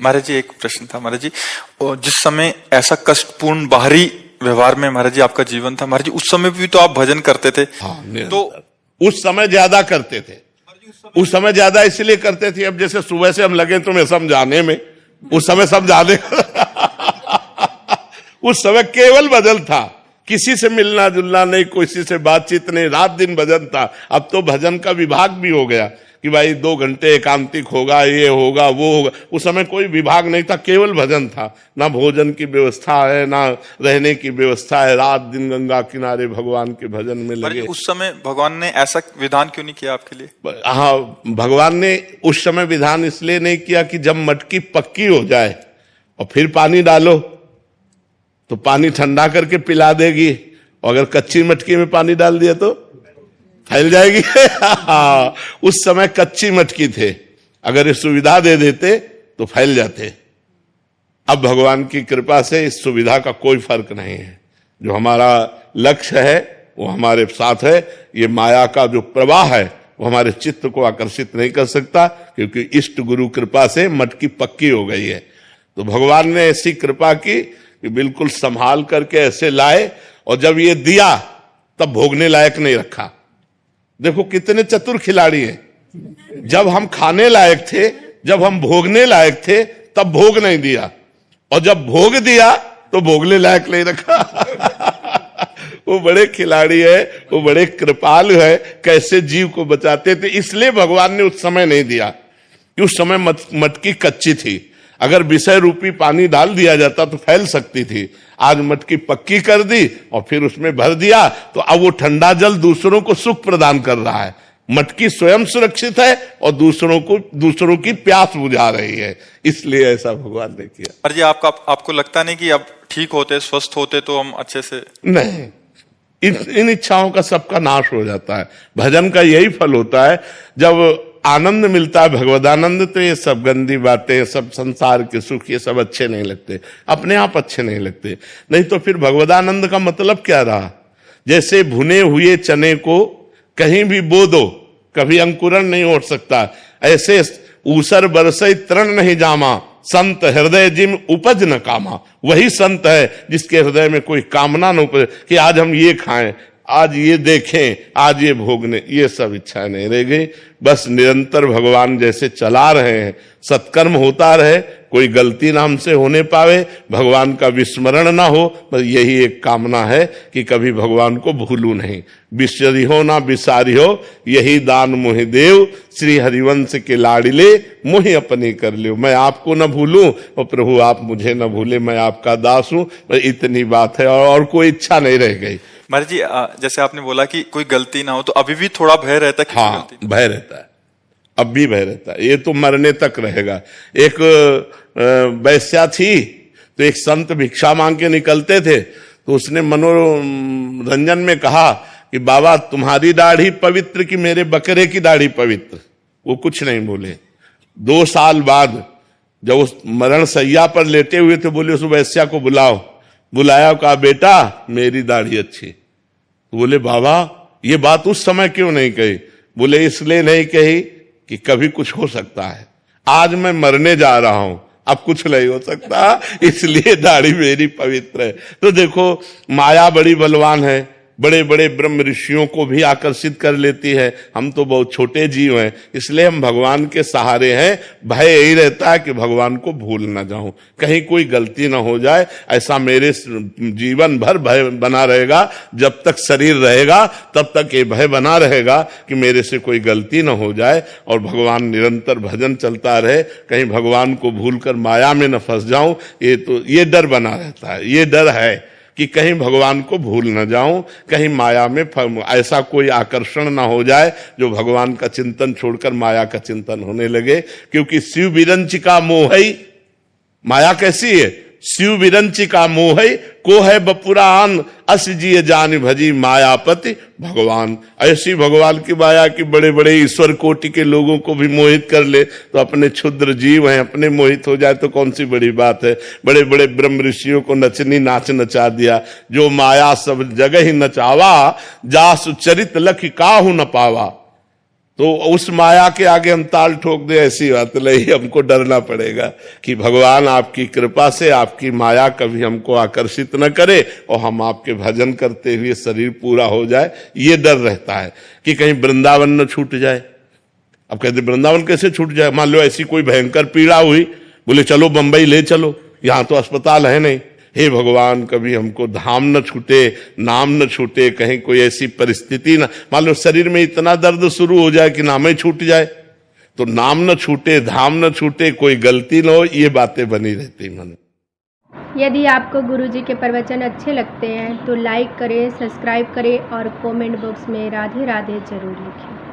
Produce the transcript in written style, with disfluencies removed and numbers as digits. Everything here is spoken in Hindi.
महाराज जी एक प्रश्न था महाराज जी, जिस समय ऐसा कष्टपूर्ण बाहरी व्यवहार में महाराज जी आपका जीवन था महाराज जी, उस समय भी तो आप भजन करते थे। हाँ, तो उस समय ज्यादा करते थे। उस समय ज्यादा इसलिए करते थे, अब जैसे सुबह से हम लगे तुम्हें समझाने में, उस समय समझाने उस समय केवल भजन था, किसी से मिलना जुलना नहीं, किसी से बातचीत नहीं, रात दिन भजन था। अब तो भजन का विभाग भी हो गया कि भाई 2 घंटे एकांतिक होगा, ये होगा वो होगा। उस समय कोई विभाग नहीं था, केवल भजन था। ना भोजन की व्यवस्था है, ना रहने की व्यवस्था है, रात दिन गंगा किनारे भगवान के भजन में लगे। उस समय भगवान ने ऐसा विधान क्यों नहीं किया आपके लिए? हाँ, भगवान ने उस समय विधान इसलिए नहीं किया कि जब मटकी पक्की हो जाए और फिर पानी डालो तो पानी ठंडा करके पिला देगी, और अगर कच्ची मटकी में पानी डाल दिया तो फैल जाएगी। उस समय कच्ची मटकी थे, अगर ये सुविधा दे देते तो फैल जाते। अब भगवान की कृपा से इस सुविधा का कोई फर्क नहीं है। जो हमारा लक्ष्य है वो हमारे साथ है। ये माया का जो प्रवाह है वो हमारे चित्त को आकर्षित नहीं कर सकता, क्योंकि इष्ट गुरु कृपा से मटकी पक्की हो गई है। तो भगवान ने ऐसी कृपा की कि बिल्कुल संभाल करके ऐसे लाए, और जब ये दिया तब भोगने लायक नहीं रखा। देखो कितने चतुर खिलाड़ी हैं। जब हम खाने लायक थे, जब हम भोगने लायक थे, तब भोग नहीं दिया, और जब भोग दिया तो भोगने लायक नहीं रखा। वो बड़े खिलाड़ी है, वो बड़े कृपालु है, कैसे जीव को बचाते थे। इसलिए भगवान ने उस समय नहीं दिया कि उस समय मटकी कच्ची थी। अगर विषय रूपी पानी डाल दिया जाता तो फैल सकती थी। आज मटकी पक्की कर दी और फिर उसमें भर दिया, तो अब वो ठंडा जल दूसरों को सुख प्रदान कर रहा है। मटकी स्वयं सुरक्षित है और दूसरों की प्यास बुझा रही है। इसलिए ऐसा भगवान ने किया। पर जी आपको लगता नहीं कि अब ठीक होते, स्वस्थ होते तो हम अच्छे से? नहीं, इन इच्छाओं का सबका नाश हो जाता है। भजन का यही फल होता है। जब आनंद मिलता है, भगवदानंद, तो ये सब गंदी बातें, सब संसार के सुख, ये सब अच्छे नहीं लगते, अपने आप अच्छे नहीं लगते। नहीं तो फिर भगवदानंद का मतलब क्या रहा? जैसे भुने हुए चने को कहीं भी बो दो, कभी अंकुरण नहीं उठ सकता। ऐसे ऊसर बरसई तृण नहीं जामा, संत हृदय जिम उपज न कामा। वही संत है जिसके हृदय में कोई कामना न उपज, कि आज हम ये खाएं, आज ये देखें, आज ये भोगने, ये सब इच्छाएं नहीं रह गई। बस निरंतर भगवान जैसे चला रहे हैं, सत्कर्म होता रहे, कोई गलती ना हमसे होने पावे, भगवान का विस्मरण ना हो। बस यही एक कामना है कि कभी भगवान को भूलूं नहीं। बिसरी हो ना बिसारी हो, यही दान मोहि देव, श्री हरिवंश के लाडिले मोहि अपनी कर लियो। मैं आपको न भूलूं और प्रभु आप मुझे न भूले, मैं आपका दास हूं। इतनी बात है, और कोई इच्छा नहीं रह गई। महाराज जी जैसे आपने बोला कि कोई गलती ना हो, तो अभी भी थोड़ा भय रहता है? हाँ, भय रहता है, अब भी भय रहता है। ये तो मरने तक रहेगा। एक वैश्या थी, तो एक संत भिक्षा मांग के निकलते थे, तो उसने मनोरंजन में कहा कि बाबा तुम्हारी दाढ़ी पवित्र कि मेरे बकरे की दाढ़ी पवित्र? वो कुछ नहीं बोले। 2 साल बाद जब उस मरण सैया पर लेटे हुए थे, बोले उस वैश्या को बुलाओ। बुलाया, कहा बेटा मेरी दाढ़ी अच्छी। तो बोले बाबा ये बात उस समय क्यों नहीं कही? बोले इसलिए नहीं कही कि कभी कुछ हो सकता है। आज मैं मरने जा रहा हूं, अब कुछ नहीं हो सकता, इसलिए दाढ़ी मेरी पवित्र है। तो देखो माया बड़ी बलवान है, बड़े बड़े ब्रह्म ऋषियों को भी आकर्षित कर लेती है। हम तो बहुत छोटे जीव हैं, इसलिए हम भगवान के सहारे हैं। भय यही रहता है कि भगवान को भूल ना जाऊं, कहीं कोई गलती ना हो जाए। ऐसा मेरे जीवन भर भय बना रहेगा। जब तक शरीर रहेगा तब तक ये भय बना रहेगा कि मेरे से कोई गलती ना हो जाए, और भगवान निरंतर भजन चलता रहे, कहीं भगवान को भूल कर माया में न फंस जाऊं। ये डर बना रहता है, ये डर है कि कहीं भगवान को भूल न जाऊं, कहीं माया में ऐसा कोई आकर्षण ना हो जाए जो भगवान का चिंतन छोड़कर माया का चिंतन होने लगे। क्योंकि शिव विरंचिका मोहई, माया कैसी है? शिव विरंचिका मोहई को है बपुरान, अस जिय जान भजी मायापति भगवान। ऐसी भगवान की माया की बड़े बड़े ईश्वर कोटि के लोगों को भी मोहित कर ले, तो अपने क्षुद्र जीव हैं, अपने मोहित हो जाए तो कौन सी बड़ी बात है। बड़े बड़े ब्रह्म ऋषियों को नचनी नाच नचा दिया। जो माया सब जगह ही नचावा, जासु चरित लख काहू न पावा। तो उस माया के आगे हम ताल ठोक दे, ऐसी बात नहीं। हमको डरना पड़ेगा कि भगवान आपकी कृपा से आपकी माया कभी हमको आकर्षित न करे और हम आपके भजन करते हुए शरीर पूरा हो जाए, ये डर रहता है कि कहीं वृंदावन न छूट जाए। अब कहते वृंदावन कैसे छूट जाए? मान लो ऐसी कोई भयंकर पीड़ा हुई, बोले चलो बंबई ले चलो, यहां तो अस्पताल है नहीं। हे भगवान, कभी हमको धाम न छूटे, नाम न छूटे, कहीं कोई ऐसी परिस्थिति ना, मान लो शरीर में इतना दर्द शुरू हो जाए कि नाम ही छूट जाए, तो नाम न छूटे, धाम न छूटे, कोई गलती न हो, ये बातें बनी रहती मन। यदि आपको गुरुजी के प्रवचन अच्छे लगते हैं तो लाइक करें, सब्सक्राइब करें और कमेंट बॉक्स में राधे राधे जरूर लिखें।